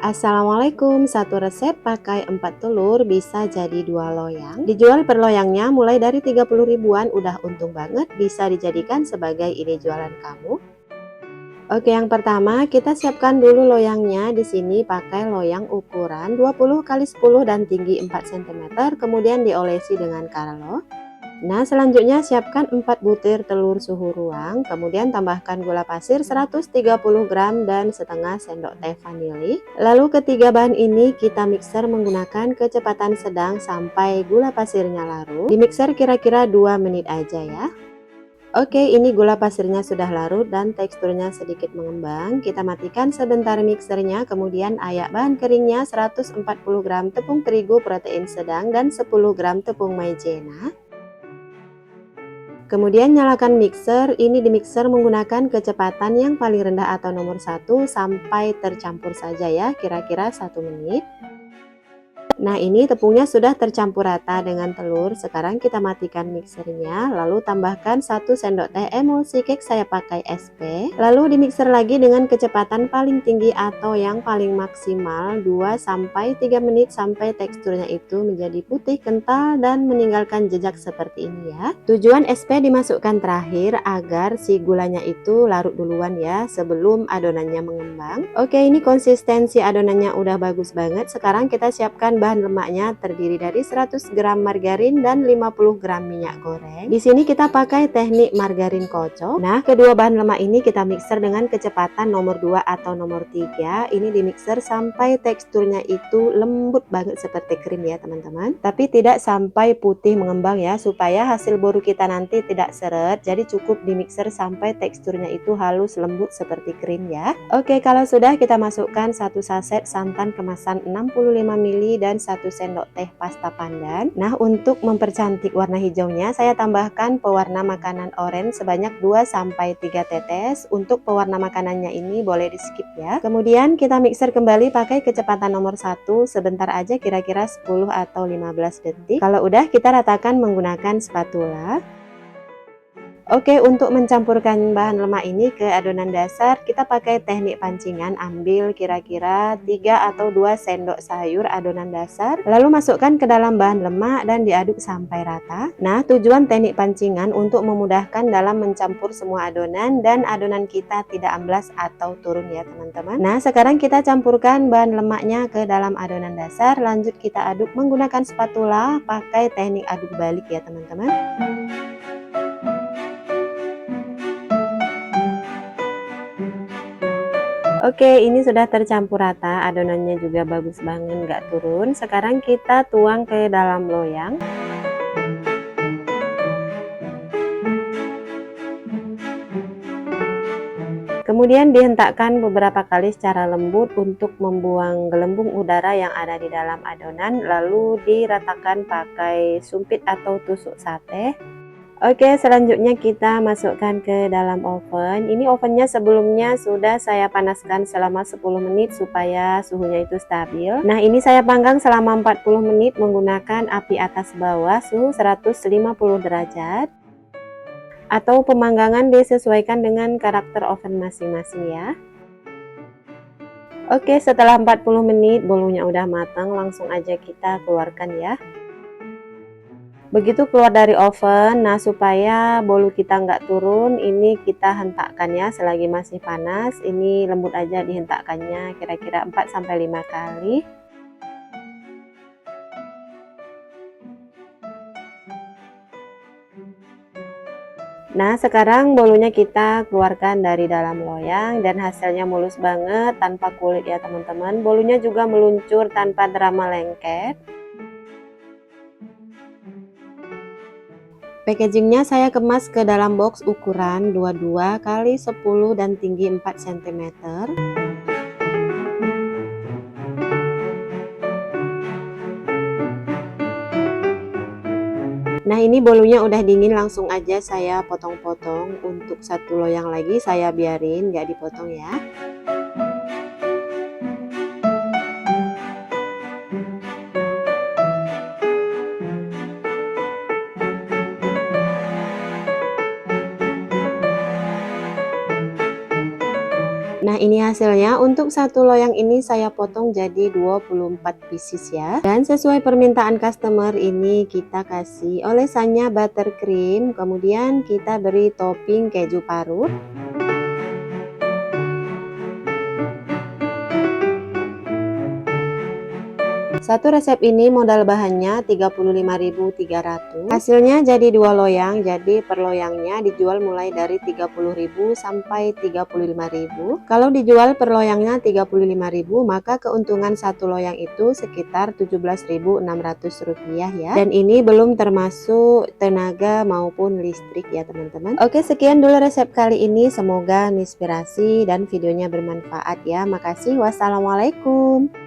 Assalamualaikum, satu resep pakai 4 telur bisa jadi 2 loyang. Dijual per loyangnya mulai dari 30 ribuan, udah untung banget, bisa dijadikan sebagai ide jualan kamu. Oke, yang pertama kita siapkan dulu loyangnya. Di sini pakai loyang ukuran 20 kali 10 dan tinggi 4 cm, kemudian diolesi dengan Carlo. Nah, selanjutnya siapkan 4 butir telur suhu ruang, kemudian tambahkan gula pasir 130 gram dan setengah sendok teh vanili. Lalu ketiga bahan ini kita mixer menggunakan kecepatan sedang sampai gula pasirnya larut. Di mixer kira-kira 2 menit aja ya. Oke, ini gula pasirnya sudah larut dan teksturnya sedikit mengembang. Kita matikan sebentar mixernya, kemudian ayak bahan keringnya 140 gram tepung terigu protein sedang dan 10 gram tepung maizena. Kemudian nyalakan mixer, ini di mixer menggunakan kecepatan yang paling rendah atau nomor 1 sampai tercampur saja ya, kira-kira 1 menit. Nah, ini tepungnya sudah tercampur rata dengan telur. Sekarang kita matikan mixernya, lalu tambahkan 1 sendok teh emulsi cake, saya pakai SP. Lalu dimixer lagi dengan kecepatan paling tinggi atau yang paling maksimal 2-3 menit sampai teksturnya itu menjadi putih kental dan meninggalkan jejak seperti ini ya. Tujuan SP dimasukkan terakhir agar si gulanya itu larut duluan ya, sebelum adonannya mengembang. Oke, ini konsistensi adonannya udah bagus banget. Sekarang kita siapkan bahan lemaknya, terdiri dari 100 gram margarin dan 50 gram minyak goreng. Di sini kita pakai teknik margarin kocok. Nah, kedua bahan lemak ini kita mixer dengan kecepatan nomor 2 atau nomor 3. Ini di mixer sampai teksturnya itu lembut banget seperti krim ya teman-teman. Tapi tidak sampai putih mengembang ya, supaya hasil boru kita nanti tidak seret. Jadi cukup di mixer sampai teksturnya itu halus lembut seperti krim ya. Oke, kalau sudah kita masukkan 1 saset santan kemasan 65 ml dan 1 sendok teh pasta pandan. Nah, untuk mempercantik warna hijaunya saya tambahkan pewarna makanan orange sebanyak 2-3 tetes. Untuk pewarna makanannya ini boleh di skip ya. Kemudian kita mixer kembali pakai kecepatan nomor 1 sebentar aja, kira-kira 10 atau 15 detik. Kalau udah kita ratakan menggunakan spatula. Oke, untuk mencampurkan bahan lemak ini ke adonan dasar, kita pakai teknik pancingan. Ambil kira-kira 3 atau 2 sendok sayur adonan dasar, lalu masukkan ke dalam bahan lemak dan diaduk sampai rata. Nah, tujuan teknik pancingan untuk memudahkan dalam mencampur semua adonan dan adonan kita tidak amblas atau turun ya teman-teman. Nah, sekarang kita campurkan bahan lemaknya ke dalam adonan dasar, lanjut kita aduk menggunakan spatula, pakai teknik aduk balik ya teman-teman. Oke, ini sudah tercampur rata, adonannya juga bagus banget, nggak turun. Sekarang kita tuang ke dalam loyang. Kemudian dihentakkan beberapa kali secara lembut untuk membuang gelembung udara yang ada di dalam adonan, lalu diratakan pakai sumpit atau tusuk sate. Oke, selanjutnya kita masukkan ke dalam oven. Ini ovennya sebelumnya sudah saya panaskan selama 10 menit supaya suhunya itu stabil. Nah, ini saya panggang selama 40 menit menggunakan api atas bawah suhu 150 derajat. Atau pemanggangan disesuaikan dengan karakter oven masing-masing ya. Oke, setelah 40 menit bolunya udah matang, langsung aja kita keluarkan ya. Begitu keluar dari oven, nah supaya bolu kita nggak turun, ini kita hentakkan ya selagi masih panas. Ini lembut aja dihentakkannya, kira-kira 4-5 kali. Nah, sekarang bolunya kita keluarkan dari dalam loyang dan hasilnya mulus banget tanpa kulit ya teman-teman. Bolunya juga meluncur tanpa drama lengket. Packagingnya saya kemas ke dalam box ukuran 22 kali 10 dan tinggi 4 cm. Nah, ini bolunya udah dingin, langsung aja saya potong-potong. Untuk satu loyang lagi saya biarin nggak dipotong ya. Nah, ini hasilnya. Untuk satu loyang ini saya potong jadi 24 pieces ya. Dan sesuai permintaan customer ini kita kasih olesannya buttercream, kemudian kita beri topping keju parut. Satu resep ini modal bahannya 35.300. Hasilnya jadi 2 loyang, jadi per loyangnya dijual mulai dari 30.000 sampai 35.000. Kalau dijual per loyangnya 35.000, maka keuntungan satu loyang itu sekitar 17.600 rupiah ya. Dan ini belum termasuk tenaga maupun listrik ya teman-teman. Oke, sekian dulu resep kali ini, semoga menginspirasi dan videonya bermanfaat ya. Makasih, wassalamualaikum.